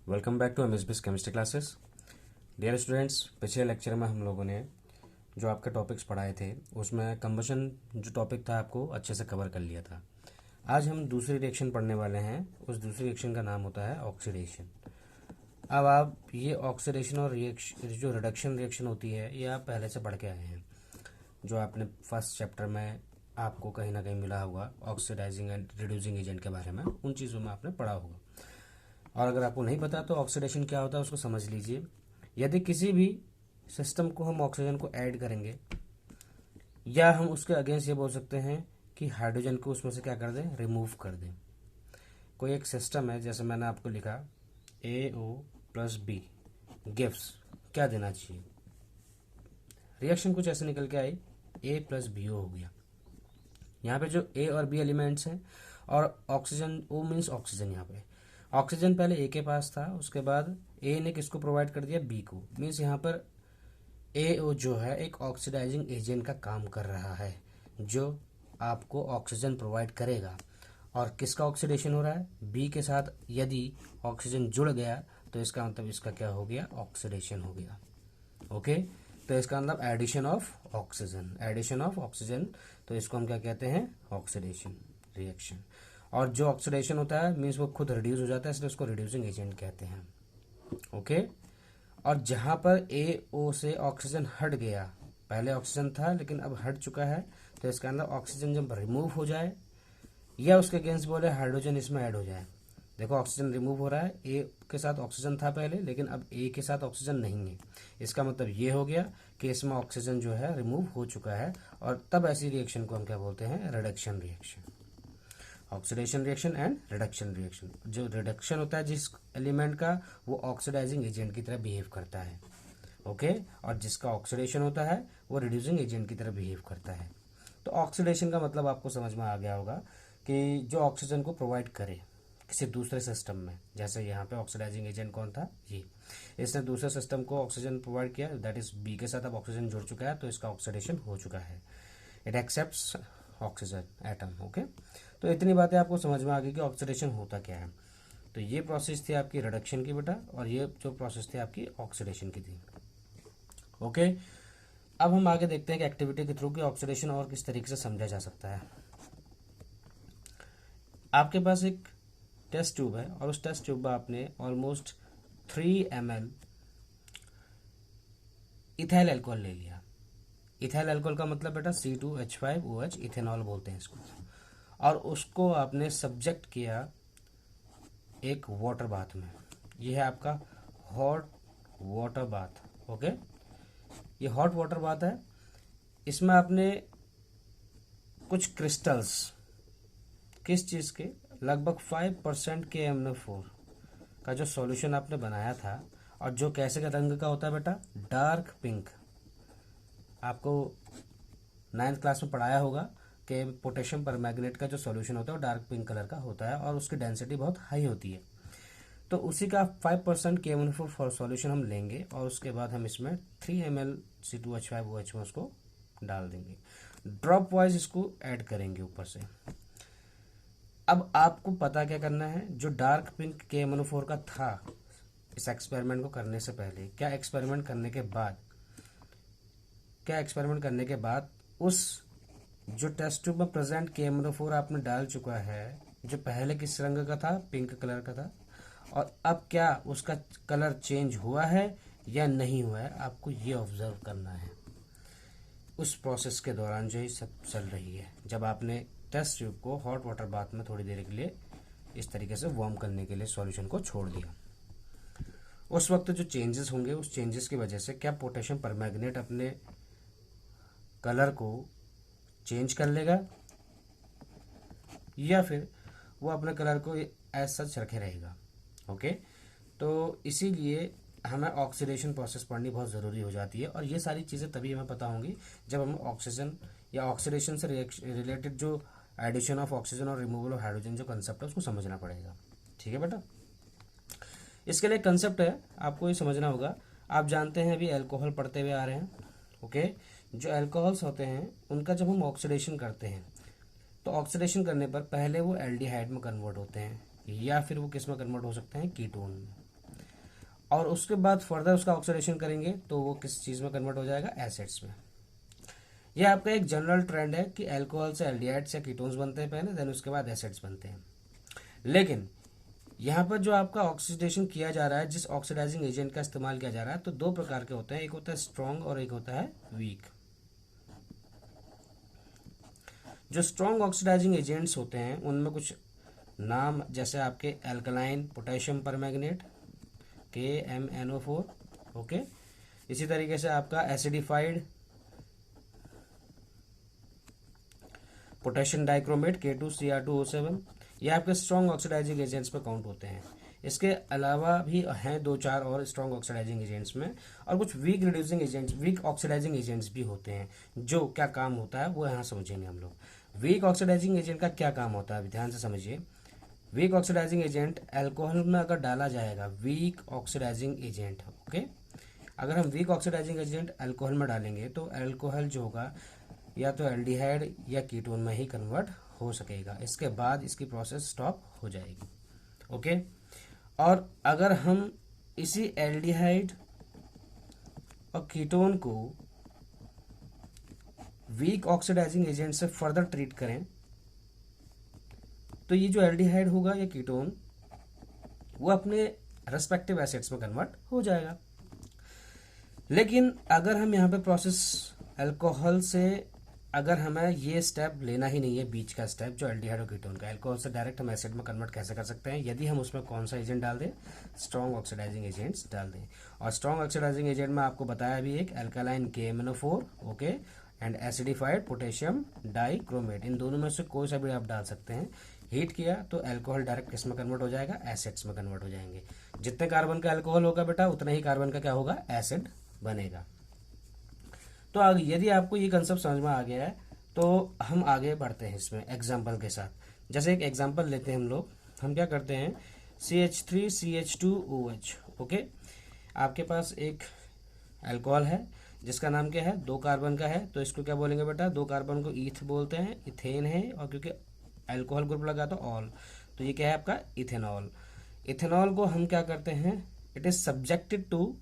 Welcome back to MSBS chemistry classes. Dear students, पिछले lecture में हम लोगों ने जो आपके टॉपिक्स पढ़ाए थे उसमें कंबशन जो टॉपिक था आपको अच्छे से कवर कर लिया था। आज हम दूसरी रिएक्शन पढ़ने वाले हैं। उस दूसरी रिएक्शन का नाम होता है ऑक्सीडेशन। अब आप ये ऑक्सीडेशन और रिएक्शन जो रिडक्शन रिएक्शन होती है ये आप पहले से पढ़ के आए हैं। जो आपने फर्स्ट चैप्टर में आपको कहीं ना कहीं मिला होगा ऑक्सीडाइजिंग एंड रिड्यूसिंग एजेंट के बारे में, उन चीज़ों में आपने पढ़ा होगा। और अगर आपको नहीं पता तो ऑक्सीडेशन क्या होता है उसको समझ लीजिए। यदि किसी भी सिस्टम को हम ऑक्सीजन को ऐड करेंगे या हम उसके अगेंस्ट ये बोल सकते हैं कि हाइड्रोजन को उसमें से क्या कर दें, रिमूव कर दें। कोई एक सिस्टम है, जैसे मैंने आपको लिखा AO+B गिव्स क्या देना चाहिए, रिएक्शन कुछ ऐसे निकल के आई A+BO हो गया। यहाँ पे जो A और B एलिमेंट्स हैं और ऑक्सीजन, O मीन्स ऑक्सीजन, यहाँ पे ऑक्सीजन पहले ए के पास था, उसके बाद ए ने किसको प्रोवाइड कर दिया, बी को। मीन्स यहाँ पर AO जो है एक ऑक्सीडाइजिंग एजेंट का काम कर रहा है जो आपको ऑक्सीजन प्रोवाइड करेगा। और किसका ऑक्सीडेशन हो रहा है, बी के साथ। यदि ऑक्सीजन जुड़ गया तो इसका मतलब इसका क्या हो गया, ऑक्सीडेशन हो गया। ओके, तो इसका मतलब addition of oxygen, addition of oxygen, तो इसको हम क्या कहते हैं, ऑक्सीडेशन रिएक्शन। और जो ऑक्सीडेशन होता है मीन्स वो खुद रिड्यूस हो जाता है, इसलिए उसको रिड्यूसिंग एजेंट कहते हैं। ओके, और जहाँ पर AO से ऑक्सीजन हट गया, पहले ऑक्सीजन था लेकिन अब हट चुका है, तो इसका अंदर ऑक्सीजन जब रिमूव हो जाए या उसके अगेंस्ट बोले हाइड्रोजन इसमें ऐड हो जाए। देखो ऑक्सीजन रिमूव हो रहा है, A के साथ ऑक्सीजन था पहले लेकिन अब A के साथ ऑक्सीजन नहीं है। इसका मतलब ये हो गया कि इसमें ऑक्सीजन जो है रिमूव हो चुका है, और तब ऐसी रिएक्शन को हम क्या बोलते हैं, reduction reaction. Oxidation reaction and reduction reaction. जो रिडक्शन होता है जिस एलिमेंट का, वो ऑक्सीडाइजिंग एजेंट की तरह बिहेव करता है। ओके, और जिसका ऑक्सीडेशन होता है वो रिड्यूसिंग एजेंट की तरह बिहेव करता है। तो ऑक्सीडेशन का मतलब आपको समझ में आ गया होगा कि जो ऑक्सीजन को प्रोवाइड करे किसी दूसरे सिस्टम में। जैसे यहाँ पे ऑक्सीडाइजिंग एजेंट कौन था, ये, इसने दूसरे सिस्टम को ऑक्सीजन प्रोवाइड किया, दैट इज बी के साथ अब ऑक्सीजन जुड़ चुका है, तो इसका ऑक्सीडेशन हो चुका है। It accepts oxygen atom. Okay, तो इतनी बातें आपको समझ में आ गई कि ऑक्सीडेशन होता क्या है। तो ये प्रोसेस थी आपकी रिडक्शन की बेटा, और ये जो प्रोसेस थी आपकी ऑक्सीडेशन की थी। ओके, अब हम आगे देखते हैं कि एक्टिविटी के थ्रू कि ऑक्सीडेशन और किस तरीके से समझा जा सकता है। आपके पास एक टेस्ट ट्यूब है और उस टेस्ट ट्यूब में आपने ऑलमोस्ट 3 ml इथाइल अल्कोहल ले लिया। इथाइल अल्कोहल का मतलब बेटा C2H5OH, इथेनॉल बोलते हैं इसको। और उसको आपने सब्जेक्ट किया एक वाटर बाथ में। यह है आपका हॉट वाटर बाथ। ओके, ये हॉट वाटर बाथ है। इसमें आपने कुछ क्रिस्टल्स, किस चीज़ के, लगभग 5% KMnO4 का जो सॉल्यूशन आपने बनाया था, और जो कैसे का रंग का होता है बेटा, डार्क पिंक। आपको 9th क्लास में पढ़ाया होगा कि पोटेशियम परमैंगनेट का जो सॉल्यूशन होता है वो डार्क पिंक कलर का होता है और उसकी डेंसिटी बहुत हाई होती है। तो उसी का 5% KMnO4 सॉल्यूशन हम लेंगे और उसके बाद हम इसमें 3 ml C2H5OH में उसको डाल देंगे, ड्रॉप वाइज इसको ऐड करेंगे ऊपर से। अब आपको पता क्या करना है, जो डार्क पिंक KMnO4 का था इस एक्सपेरिमेंट को करने से पहले, क्या एक्सपेरिमेंट करने के बाद उस जो टेस्ट ट्यूब में प्रेजेंट KMnO4 आपने डाल चुका है, जो पहले किस रंग का था, पिंक कलर का था, और अब क्या उसका कलर चेंज हुआ है या नहीं हुआ है, आपको ये ऑब्जर्व करना है। उस प्रोसेस के दौरान जो ये सब चल रही है, जब आपने टेस्ट ट्यूब को हॉट वाटर बाथ में थोड़ी देर के लिए इस तरीके से वार्म करने के लिए सॉल्यूशन को छोड़ दिया, उस वक्त जो चेंजेस होंगे, उस चेंजेस की वजह से क्या पोटेशियम परमैंगनेट अपने कलर को चेंज कर लेगा या फिर वो अपने कलर को एज सच रखे रहेगा। ओके, तो इसीलिए हमें ऑक्सीडेशन प्रोसेस पढ़नी बहुत ज़रूरी हो जाती है, और ये सारी चीज़ें तभी हमें पता होंगी जब हमें ऑक्सीजन या ऑक्सीडेशन से रिलेटेड जो एडिशन ऑफ ऑक्सीजन और रिमूवल ऑफ हाइड्रोजन जो कंसेप्ट है उसको समझना पड़ेगा। ठीक है बेटा, इसके लिए कंसेप्ट है, आपको ये समझना होगा। आप जानते हैं अभी अल्कोहल पढ़ते हुए आ रहे हैं। ओके, जो अल्कोहल्स होते हैं उनका जब हम ऑक्सीडेशन करते हैं तो ऑक्सीडेशन करने पर पहले वो एल्डिहाइड में कन्वर्ट होते हैं या फिर वो किस में कन्वर्ट हो सकते हैं, कीटोन में। और उसके बाद फर्दर उसका ऑक्सीडेशन करेंगे तो वो किस चीज़ में कन्वर्ट हो जाएगा, एसिड्स में। यह आपका एक जनरल ट्रेंड है कि अल्कोहल से एल्डिहाइड्स या कीटोन्स बनते हैं पहले, देन उसके बाद एसिड्स बनते हैं। लेकिन यहाँ पर जो आपका ऑक्सीडेशन किया जा रहा है, जिस ऑक्सीडाइजिंग एजेंट का इस्तेमाल किया जा रहा है, तो दो प्रकार के होते हैं, एक होता है स्ट्रॉन्ग और एक होता है वीक। जो स्ट्रॉन्ग ऑक्सीडाइजिंग एजेंट्स होते हैं उनमें कुछ नाम, जैसे आपके alkaline potassium permanganate KMnO4, okay. इसी तरीके से आपका एसिडिफाइड पोटेशियम डाइक्रोमेट K2Cr2O7, ये आपके स्ट्रॉन्ग ऑक्सीडाइजिंग एजेंट्स पे काउंट होते हैं। इसके अलावा भी हैं 2-4 और स्ट्रॉन्ग ऑक्सीडाइजिंग एजेंट्स में, और कुछ weak reducing agents, weak oxidising agents भी होते हैं। जो क्या काम होता है वो यहाँ समझेंगे हम लोग। वीक ऑक्सीडाइजिंग एजेंट का क्या काम होता है, अभी ध्यान से समझिए। वीक ऑक्सीडाइजिंग एजेंट अल्कोहल में अगर डाला जाएगा, वीक ऑक्सीडाइजिंग एजेंट, ओके, अगर हम वीक ऑक्सीडाइजिंग एजेंट अल्कोहल में डालेंगे तो अल्कोहल जो होगा या तो एल्डिहाइड या कीटोन में ही कन्वर्ट हो सकेगा। इसके बाद इसकी प्रोसेस स्टॉप हो जाएगी, ओके। और अगर हम इसी एल्डिहाइड और कीटोन को वीक ऑक्सीडाइजिंग एजेंट से फर्दर ट्रीट करें तो ये जो एल्डिहाइड होगा या कीटोन वो अपने रेस्पेक्टिव एसिड्स में कन्वर्ट हो जाएगा। लेकिन अगर हम यहाँ पे प्रोसेस अल्कोहल से, अगर हमें ये स्टेप लेना ही नहीं है, बीच का स्टेप जो एल्डिहाइड और कीटोन का, अल्कोहल से डायरेक्ट हम एसिड में कन्वर्ट कैसे कर सकते हैं, यदि हम उसमें कौन सा एजेंट डाल दें, स्ट्रॉन्ग ऑक्सीडाइजिंग एजेंट्स डाल दें। और स्ट्रॉन्ग ऑक्सीडाइजिंग एजेंट में आपको बताया भी एक alkaline KMnO4, okay, and acidified potassium dichromate, इन दोनों में से कोई सा भी आप डाल सकते हैं। हीट किया तो अल्कोहल डायरेक्ट किस में कन्वर्ट हो जाएगा, एसिड्स में कन्वर्ट हो जाएंगे। जितने कार्बन का अल्कोहल होगा बेटा उतना ही कार्बन का क्या होगा, एसिड बनेगा। तो यदि आपको ये कंसेप्ट समझ में आ गया है तो हम आगे बढ़ते हैं इसमें एग्जाम्पल के साथ। जैसे एक एग्जाम्पल लेते हैं हम लोग, हम क्या करते हैं, CH3CH2OH, ओके। आपके पास एक अल्कोहल है जिसका नाम क्या है, 2 कार्बन का है, तो इसको क्या बोलेंगे बेटा, 2 कार्बन को ईथ बोलते हैं, इथेन है, और क्योंकि अल्कोहल ग्रुप लगा तो ऑल, तो ये क्या है आपका इथेनॉल। इथेनॉल को हम क्या करते हैं, it is subjected to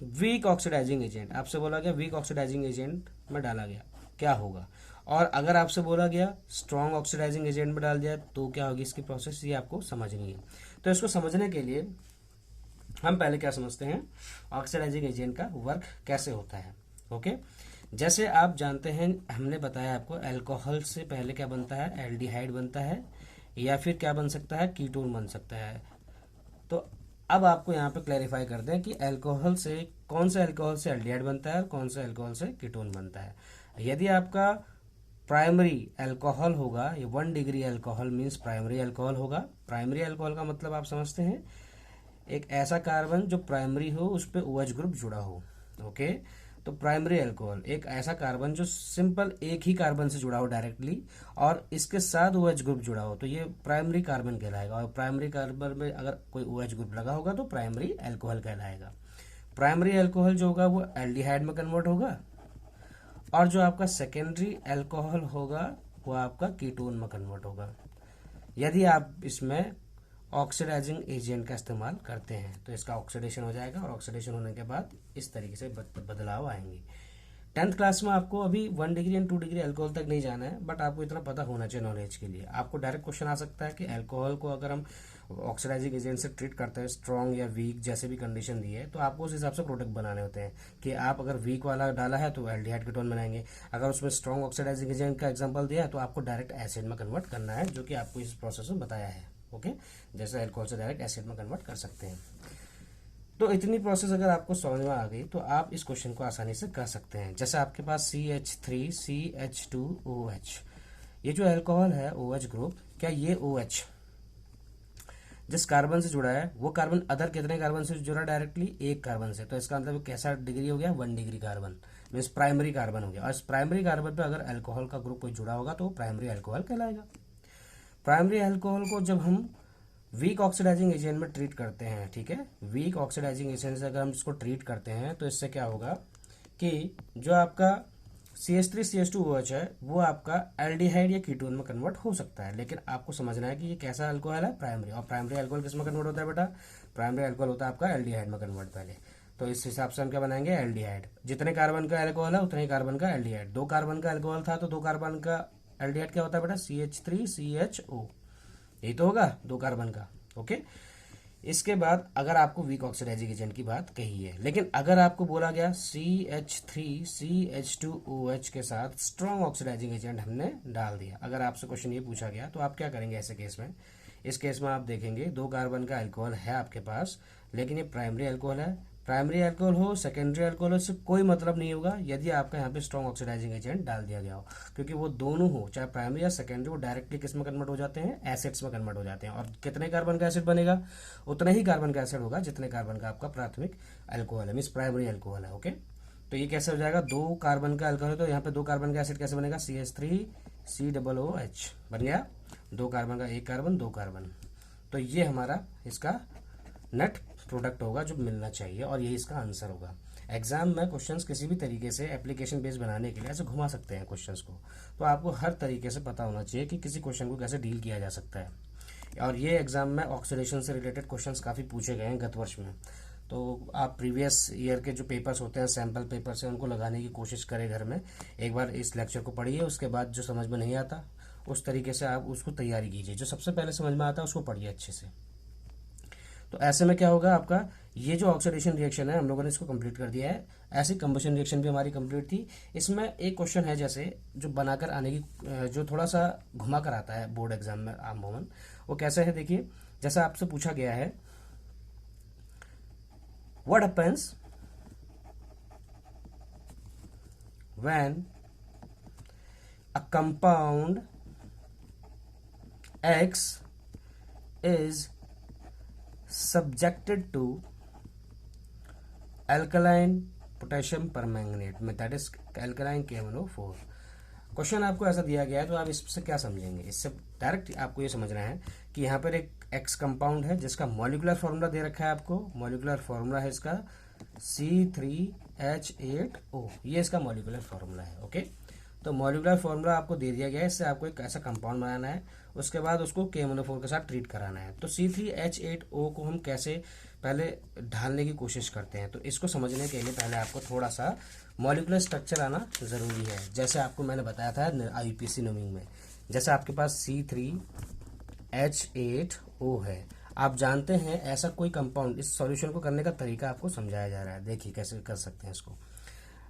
weak oxidising agent. आपसे बोला गया वीक ऑक्सीडाइजिंग एजेंट में डाला गया, क्या होगा। और अगर आपसे बोला गया स्ट्रॉन्ग ऑक्सीडाइजिंग एजेंट में डाल दिया तो क्या होगी इसकी प्रोसेस, ये आपको समझनी है। तो इसको समझने के लिए हम पहले क्या समझते हैं, ऑक्सीडाइजिंग एजेंट का वर्क कैसे होता है, ओके। जैसे आप जानते हैं, हमने बताया आपको अल्कोहल से पहले क्या बनता है, एल्डिहाइड बनता है, या फिर क्या बन सकता है, कीटोन बन सकता है। तो अब आपको यहाँ पे क्लैरिफाई कर दें कि अल्कोहल से, कौन से अल्कोहल से एल्डिहाइड बनता है और कौन से अल्कोहल से कीटोन बनता है। यदि आपका प्राइमरी अल्कोहल होगा, ये 1 degree alcohol means primary alcohol होगा। प्राइमरी अल्कोहल का मतलब आप समझते हैं, एक ऐसा कार्बन जो प्राइमरी हो उस पर OH ग्रुप जुड़ा हो, ओके। तो प्राइमरी अल्कोहल एक ऐसा कार्बन जो सिंपल एक ही कार्बन से जुड़ा हो डायरेक्टली और इसके साथ OH ग्रुप जुड़ा हो, तो ये प्राइमरी कार्बन कहलाएगा। और प्राइमरी कार्बन में अगर कोई OH ग्रुप लगा होगा तो प्राइमरी अल्कोहल कहलाएगा। प्राइमरी अल्कोहल जो होगा वो एल्डिहाइड में कन्वर्ट होगा, और जो आपका सेकेंडरी अल्कोहल होगा वो आपका कीटोन में कन्वर्ट होगा, यदि आप इसमें ऑक्सीडाइजिंग एजेंट का इस्तेमाल करते हैं। तो इसका ऑक्सीडेशन हो जाएगा, और ऑक्सीडेशन होने के बाद इस तरीके से बदलाव आएंगे। 10th क्लास में आपको अभी 1 डिग्री एंड 2 डिग्री अल्कोहल तक नहीं जाना है, बट आपको इतना पता होना चाहिए नॉलेज के लिए। आपको डायरेक्ट क्वेश्चन आ सकता है कि अल्कोहल को अगर हम ऑक्सीडाइजिंग एजेंट से ट्रीट करते हैं, स्ट्रॉन्ग या वीक जैसे भी कंडीशन दी है, तो आपको उस हिसाब से प्रोडक्ट बनाने होते हैं कि आप अगर वीक वाला डाला है तो एल्डिहाइड कीटोन बनाएंगे, अगर उसमें स्ट्रॉन्ग ऑक्सीडाइजिंग एजेंट का एग्जाम्पल दिया है तो आपको डायरेक्ट एसिड में कन्वर्ट करना है, जो कि आपको इस प्रोसेस में बताया है, ओके। जैसे अल्कोहल से डायरेक्ट एसिड में कन्वर्ट कर सकते हैं। तो इतनी प्रोसेस अगर आपको समझ में आ गई तो आप इस क्वेश्चन को आसानी से कर सकते हैं। जैसे आपके पास CH3CH2OH, ये जो अल्कोहल है OH ग्रुप, क्या ये OH जिस कार्बन से जुड़ा है वो कार्बन अदर कितने कार्बन से जुड़ा, डायरेक्टली एक कार्बन से, तो इसका मतलब कैसा डिग्री हो गया, 1 degree carbon means primary carbon हो गया। और इस प्राइमरी कार्बन पे अगर अल्कोहल का ग्रुप कोई जुड़ा होगा तो वो प्राइमरी अल्कोहल कहलाएगा। प्राइमरी अल्कोहल को जब हम वीक ऑक्सीडाइजिंग एजेंट में ट्रीट करते हैं, ठीक है, वीक ऑक्सीडाइजिंग एजेंट से अगर हम इसको ट्रीट करते हैं तो इससे क्या होगा कि जो आपका CH3CH2OH है वो आपका एल्डिहाइड या कीटोन में कन्वर्ट हो सकता है, लेकिन आपको समझना है कि ये कैसा अल्कोहल है, प्राइमरी। और प्राइमरी अल्कोहल किस में कन्वर्ट होता है बेटा? प्राइमरी अल्कोहल होता है आपका एल्डिहाइड में कन्वर्ट पहले। तो इस हिसाब से हम क्या बनाएंगे? एल्डिहाइड। जितने कार्बन का अल्कोहल है उतने ही कार्बन का एल्डिहाइड। 2 कार्बन का अल्कोहल था तो 2 कार्बन का एल्डिहाइड क्या होता है बेटा? CH3CHO। यही तो होगा 2 कार्बन का। ओके। इसके बाद अगर आपको वीक ऑक्सीडाइजिंग एजेंट की बात कही है, लेकिन अगर आपको बोला गया CH3CH2OH के साथ स्ट्रॉन्ग ऑक्सीडाइजिंग एजेंट हमने डाल दिया, अगर आपसे क्वेश्चन ये पूछा गया तो आप क्या करेंगे ऐसे केस में? इस केस में आप देखेंगे 2 कार्बन का अल्कोहल है आपके पास, लेकिन ये प्राइमरी अल्कोहल है। प्राइमरी अल्कोहल हो, सेकेंडरी अल्कोहल हो, इससे कोई मतलब नहीं होगा यदि आपका यहाँ पे स्ट्रॉन्ग ऑक्सीडाइजिंग एजेंट डाल दिया गया हो, क्योंकि वो दोनों हो, चाहे प्राइमरी या सेकेंडरी, वो डायरेक्टली किस में कन्वर्ट हो जाते हैं? एसिड्स में कन्वर्ट हो जाते हैं। और कितने कार्बन का एसिड बनेगा? उतना ही कार्बन का एसिड होगा जितने कार्बन का आपका प्राथमिक अल्कोहल है, मीन्स प्राइमरी अल्कोहल है। ओके। तो ये कैसे हो जाएगा? 2 कार्बन का अल्कोहल है तो यहाँ पे 2 कार्बन का एसिड कैसे बनेगा? CH3COOH बन गया। 2 कार्बन का 1 कार्बन 2 कार्बन। तो ये हमारा इसका नेट प्रोडक्ट होगा जो मिलना चाहिए, और यही इसका आंसर होगा। एग्जाम में क्वेश्चंस किसी भी तरीके से एप्लीकेशन बेस्ड बनाने के लिए ऐसे घुमा सकते हैं क्वेश्चंस को, तो आपको हर तरीके से पता होना चाहिए कि किसी क्वेश्चन को कैसे डील किया जा सकता है। और ये एग्जाम में ऑक्सीडेशन से रिलेटेड क्वेश्चंस काफ़ी पूछे गए हैं गत वर्ष में, तो आप प्रीवियस ईयर के जो पेपर्स होते हैं, सैम्पल पेपर्स हैं, उनको लगाने की कोशिश करें घर में। एक बार इस लेक्चर को पढ़िए, उसके बाद जो समझ में नहीं आता उस तरीके से आप उसको तैयारी कीजिए, जो सबसे पहले समझ में आता है उसको पढ़िए अच्छे से। तो ऐसे में क्या होगा आपका? ये जो ऑक्सीडेशन रिएक्शन है हम लोगों ने इसको कंप्लीट कर दिया है। ऐसी कंबशन रिएक्शन भी हमारी कंप्लीट थी। इसमें एक क्वेश्चन है जैसे जो बनाकर आने की, जो थोड़ा सा घुमा कर आता है बोर्ड एग्जाम में आमूमन, वो कैसे है देखिए। जैसा आपसे पूछा गया है, what happens when a compound X is subjected to alkaline potassium permanganate में, that is alkaline KMnO4। Question आपको ऐसा दिया गया है तो आप इससे क्या समझेंगे? इससे डायरेक्ट आपको ये समझना है कि यहाँ पर एक X कंपाउंड है जिसका मॉलिकुलर फॉर्मूला दे रखा है आपको। मॉलिकुलर फॉर्मूला है इसका C3H8O, ये इसका मॉलिकुलर फॉर्मूला है। ओके। तो मॉलिकुलर फॉर्मूला आपको दे दिया गया है, इससे आपको एक ऐसा कंपाउंड बनाना है, उसके बाद उसको KMnO4 के साथ ट्रीट कराना है। तो C3H8O को हम कैसे पहले ढालने की कोशिश करते हैं, तो इसको समझने के लिए पहले आपको थोड़ा सा मॉलिकुलर स्ट्रक्चर आना ज़रूरी है। जैसे आपको मैंने बताया था IUPAC नोमिंग में, जैसे आपके पास C3H8O है, आप जानते हैं ऐसा कोई कंपाउंड, इस सॉल्यूशन को करने का तरीका आपको समझाया जा रहा है। देखिए कैसे कर सकते हैं इसको।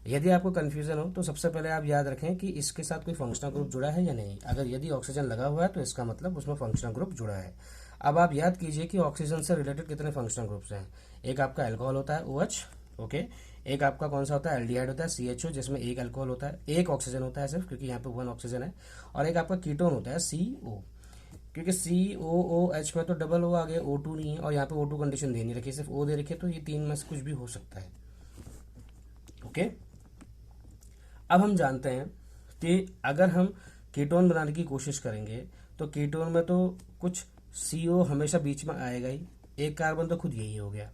यदि आपको कन्फ्यूजन हो तो सबसे पहले आप याद रखें कि इसके साथ कोई फंक्शनल ग्रुप जुड़ा है या नहीं। अगर यदि ऑक्सीजन लगा हुआ है तो इसका मतलब उसमें फंक्शनल ग्रुप जुड़ा है। अब आप याद कीजिए कि ऑक्सीजन से रिलेटेड कितने फंक्शनल ग्रुप्स हैं। एक आपका अल्कोहल होता है OH, ओके। एक आपका कौन सा होता है? एल्डिहाइड होता है CHO, जिसमें एक अल्कोहल होता है, एक ऑक्सीजन होता है सिर्फ, क्योंकि यहाँ पे 1 ऑक्सीजन है। और एक आपका कीटोन होता है CO, क्योंकि COOH में तो डबल O आ गया, O2 नहीं है, और यहाँ पे O2 कंडीशन दे नहीं रखी, सिर्फ O दे रखी है, तो ये 3 में से कुछ भी हो सकता है। ओके। अब हम जानते हैं कि अगर हम कीटोन बनाने की कोशिश करेंगे तो कीटोन में तो कुछ CO हमेशा बीच में आएगा ही, एक कार्बन तो खुद यही हो गया,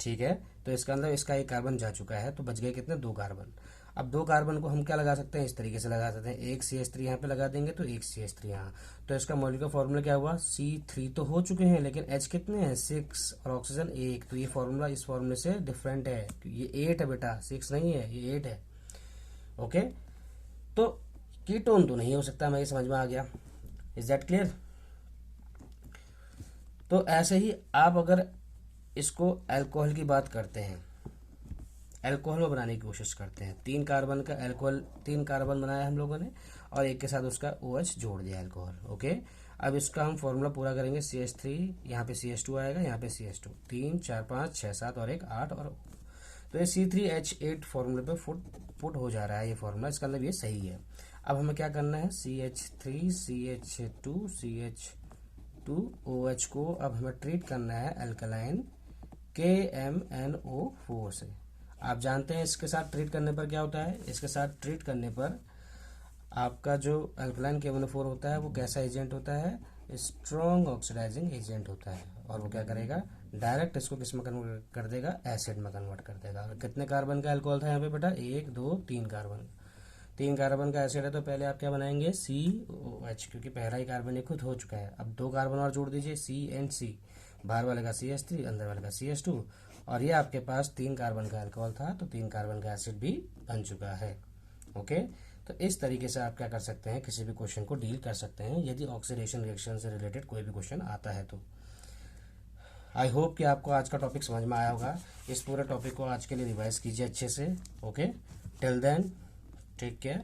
ठीक है। तो इसका अंदर इसका एक कार्बन जा चुका है, तो बच गए कितने? 2 कार्बन। अब 2 कार्बन को हम क्या लगा सकते हैं? इस तरीके से लगा सकते हैं, एक CH3 यहाँ पे लगा देंगे तो एक CH3 यहाँ। तो इसका मॉलिक्यूलर फॉर्मूला क्या हुआ? C3 तो हो चुके हैं, लेकिन H कितने हैं? 6, और ऑक्सीजन 1। तो ये फॉर्मूला इस फॉर्मूले से डिफरेंट है, ये 8 है बेटा, 6 नहीं है, ये 8 है। ओके। तो कीटोन तो नहीं हो सकता, मैं ये समझ में आ गया। Is that clear? तो ऐसे ही आप अगर इसको अल्कोहल की बात करते हैं, अल्कोहल में बनाने की कोशिश करते हैं, 3 कार्बन का अल्कोहल, 3 कार्बन बनाया हम लोगों ने, और एक के साथ उसका OH जोड़ दिया अल्कोहल। ओके। अब इसका हम फॉर्मूला पूरा करेंगे, CH3, यहाँ पे CH2 आएगा, यहाँ पे CH2, 3 4 5 6 7 और 1 8, और तो ये C3H8 फॉर्मूले पे पुट हो जा रहा है ये फॉर्मूला, इसका मतलब ये सही है। अब हमें क्या करना है? CH3 CH2 CH2OH को अब हमें ट्रीट करना है अल्कलाइन KMnO4 से। आप जानते हैं इसके साथ ट्रीट करने पर क्या होता है? इसके साथ ट्रीट करने पर आपका जो अल्कलाइन KMnO4 होता है वो कैसा एजेंट होता है? स्ट्रॉन्ग ऑक्सीडाइजिंग एजेंट होता है, और वो क्या करेगा? डायरेक्ट इसको किस में कन्वर्ट कर देगा? एसिड में कन्वर्ट कर देगा। कितने कार्बन का अल्कोहल था यहाँ पे बेटा? 1 2 3 कार्बन। 3 कार्बन का एसिड है तो पहले आप क्या बनाएंगे COH, क्योंकि पहला ही कार्बन ये खुद हो चुका है। अब 2 कार्बन और जोड़ दीजिए C बाहर वाले का CH3, अंदर वाले का CH2, और ये आपके पास 3 कार्बन का अल्कोहल था तो 3 कार्बन का एसिड भी बन चुका है। ओके, तो इस तरीके से आप क्या कर सकते हैं, किसी भी क्वेश्चन को डील कर सकते हैं यदि ऑक्सीडेशन रिएक्शन से रिलेटेड कोई भी क्वेश्चन आता है तो। आई होप कि आपको आज का टॉपिक समझ में आया होगा। इस पूरे टॉपिक को आज के लिए रिवाइज कीजिए अच्छे से। Okay, till then take care.